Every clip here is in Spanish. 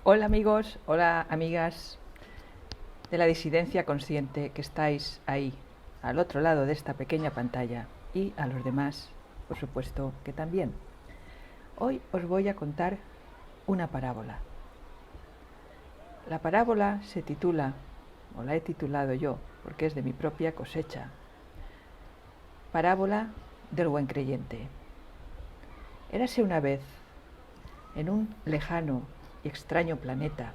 Hola amigos, hola amigas de la disidencia consciente que estáis ahí, al otro lado de esta pequeña pantalla, y a los demás, por supuesto, que también. Hoy os voy a contar una parábola. La parábola se titula, o la he titulado yo, porque es de mi propia cosecha, Parábola del buen creyente. Érase una vez, en un lejano y extraño planeta,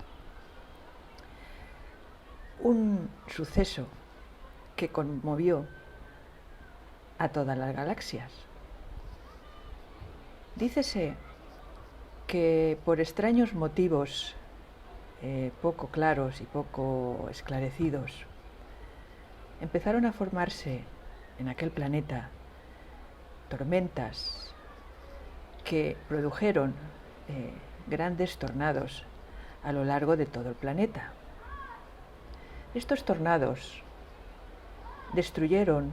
un suceso que conmovió a todas las galaxias. Dícese que por extraños motivos poco claros y poco esclarecidos, empezaron a formarse en aquel planeta tormentas que produjeron grandes tornados a lo largo de todo el planeta. Estos tornados destruyeron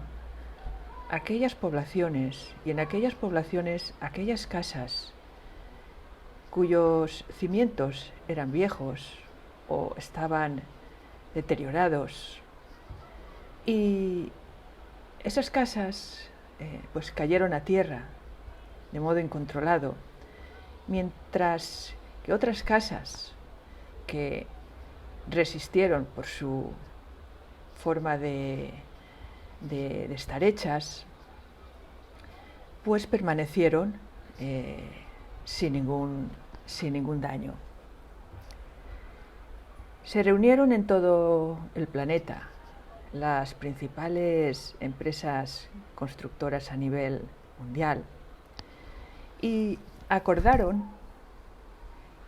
aquellas poblaciones y en aquellas poblaciones aquellas casas cuyos cimientos eran viejos o estaban deteriorados, y esas casas pues cayeron a tierra de modo incontrolado, mientras que otras casas que resistieron por su forma de estar hechas, pues permanecieron sin ningún daño. Se reunieron en todo el planeta las principales empresas constructoras a nivel mundial y acordaron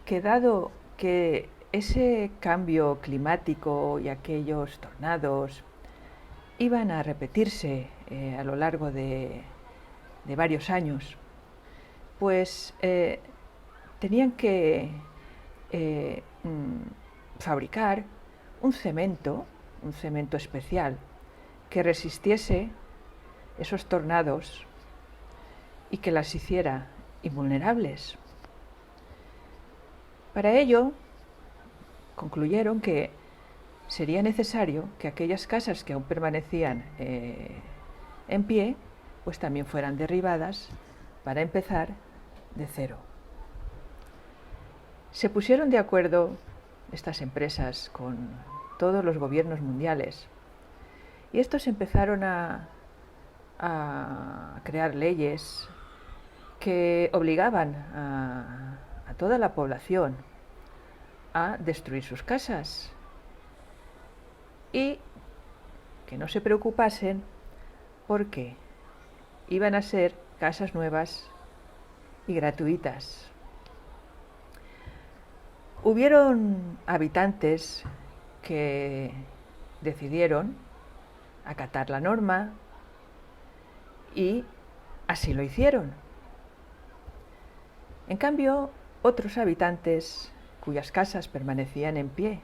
que, dado que ese cambio climático y aquellos tornados iban a repetirse a lo largo de varios años, pues tenían que fabricar un cemento especial que resistiese esos tornados y que las hiciera invulnerables. Para ello, concluyeron que sería necesario que aquellas casas que aún permanecían en pie, pues también fueran derribadas para empezar de cero. Se pusieron de acuerdo estas empresas con todos los gobiernos mundiales y estos empezaron a crear leyes que obligaban a toda la población a destruir sus casas y que no se preocupasen porque iban a ser casas nuevas y gratuitas. Hubieron habitantes que decidieron acatar la norma y así lo hicieron. En cambio, otros habitantes cuyas casas permanecían en pie,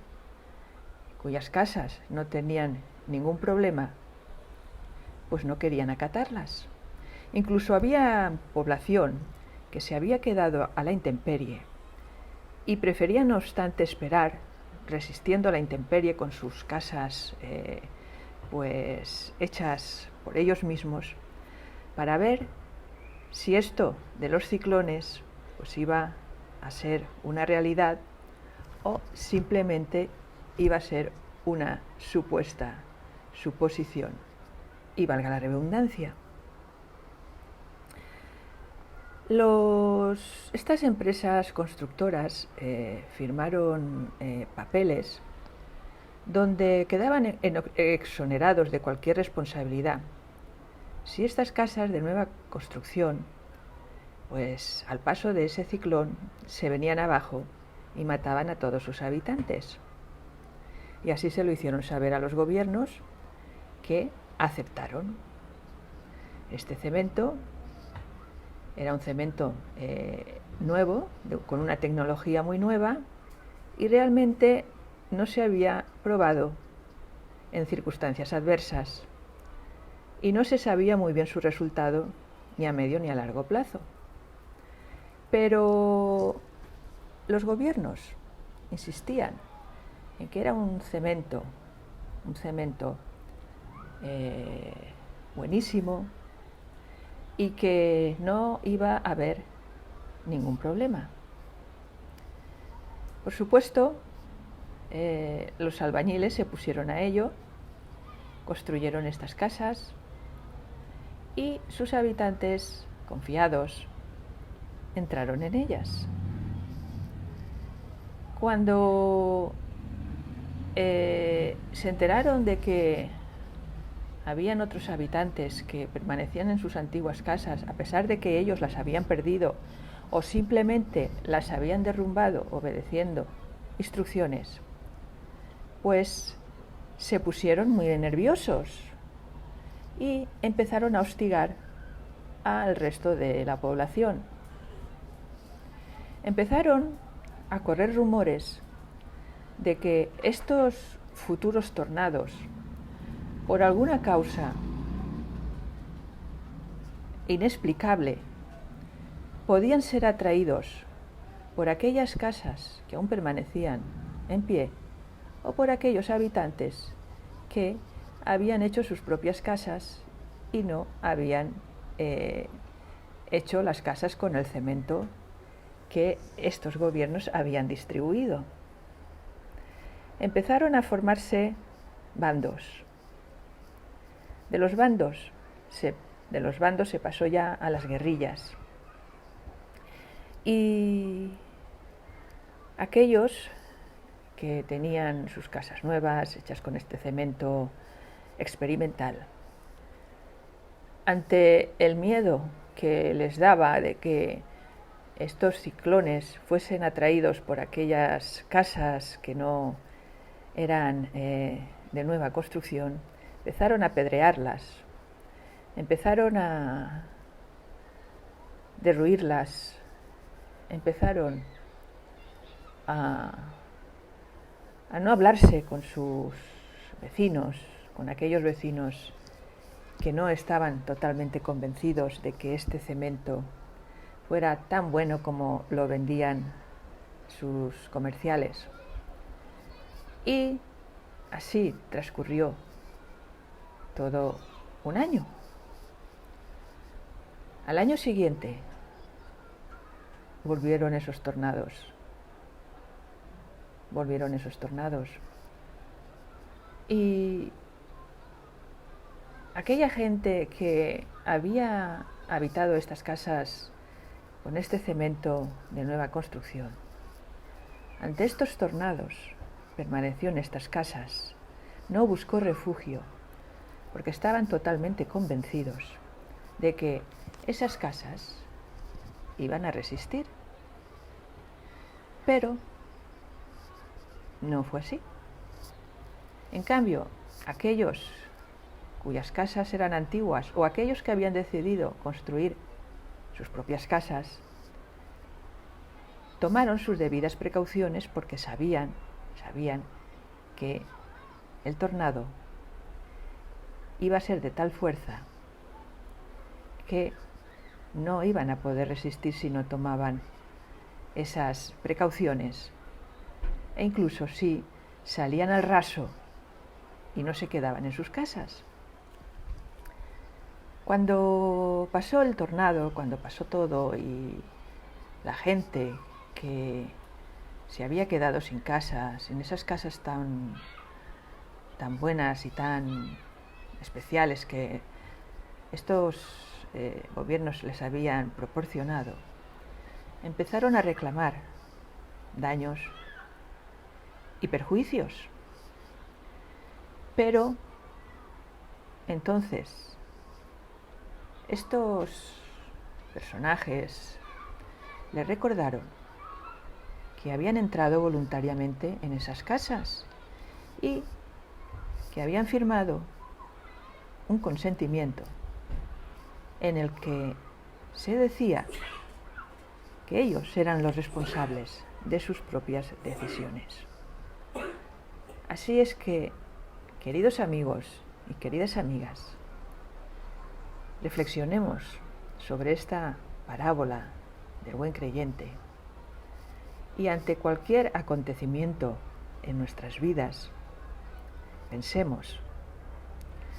cuyas casas no tenían ningún problema, pues no querían acatarlas. Incluso había población que se había quedado a la intemperie y prefería, no obstante, esperar, resistiendo a la intemperie con sus casas pues hechas por ellos mismos, para ver si esto de los ciclones pues iba a ser una realidad o simplemente iba a ser una supuesta suposición, y valga la redundancia. Estas empresas constructoras firmaron papeles donde quedaban exonerados de cualquier responsabilidad si estas casas de nueva construcción, pues al paso de ese ciclón, se venían abajo y mataban a todos sus habitantes. Y así se lo hicieron saber a los gobiernos, que aceptaron. Este cemento era un cemento nuevo, con una tecnología muy nueva, y realmente no se había probado en circunstancias adversas y no se sabía muy bien su resultado ni a medio ni a largo plazo. Pero los gobiernos insistían en que era un cemento buenísimo y que no iba a haber ningún problema. Por supuesto, los albañiles se pusieron a ello, construyeron estas casas y sus habitantes, confiados, entraron en ellas. Cuando se enteraron de que habían otros habitantes que permanecían en sus antiguas casas, a pesar de que ellos las habían perdido o simplemente las habían derrumbado obedeciendo instrucciones, pues se pusieron muy nerviosos y empezaron a hostigar al resto de la población. Empezaron a correr rumores de que estos futuros tornados, por alguna causa inexplicable, podían ser atraídos por aquellas casas que aún permanecían en pie o por aquellos habitantes que habían hecho sus propias casas y no habían hecho las casas con el cemento que estos gobiernos habían distribuido. Empezaron a formarse bandos. De los bandos se pasó ya a las guerrillas. Y aquellos que tenían sus casas nuevas, hechas con este cemento experimental, ante el miedo que les daba de que estos ciclones fuesen atraídos por aquellas casas que no eran de nueva construcción, empezaron a apedrearlas, empezaron a derruirlas, empezaron a no hablarse con sus vecinos, con aquellos vecinos que no estaban totalmente convencidos de que este cemento fuera tan bueno como lo vendían sus comerciales. Y así transcurrió todo un año. Al año siguiente volvieron esos tornados. Y aquella gente que había habitado estas casas con este cemento de nueva construcción, ante estos tornados permaneció en estas casas, no buscó refugio, porque estaban totalmente convencidos de que esas casas iban a resistir. Pero no fue así. En cambio, aquellos cuyas casas eran antiguas o aquellos que habían decidido construir sus propias casas, tomaron sus debidas precauciones porque sabían que el tornado iba a ser de tal fuerza que no iban a poder resistir si no tomaban esas precauciones, e incluso si salían al raso y no se quedaban en sus casas. Cuando pasó el tornado, cuando pasó todo y la gente que se había quedado sin casas, en esas casas tan buenas y tan especiales que estos gobiernos les habían proporcionado, empezaron a reclamar daños y perjuicios. Pero entonces estos personajes les recordaron que habían entrado voluntariamente en esas casas y que habían firmado un consentimiento en el que se decía que ellos eran los responsables de sus propias decisiones. Así es que, queridos amigos y queridas amigas, reflexionemos sobre esta parábola del buen creyente Y ante cualquier acontecimiento en nuestras vidas, pensemos,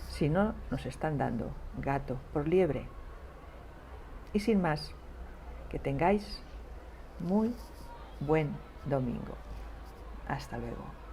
si no nos están dando gato por liebre. Y sin más, que tengáis muy buen domingo. Hasta luego.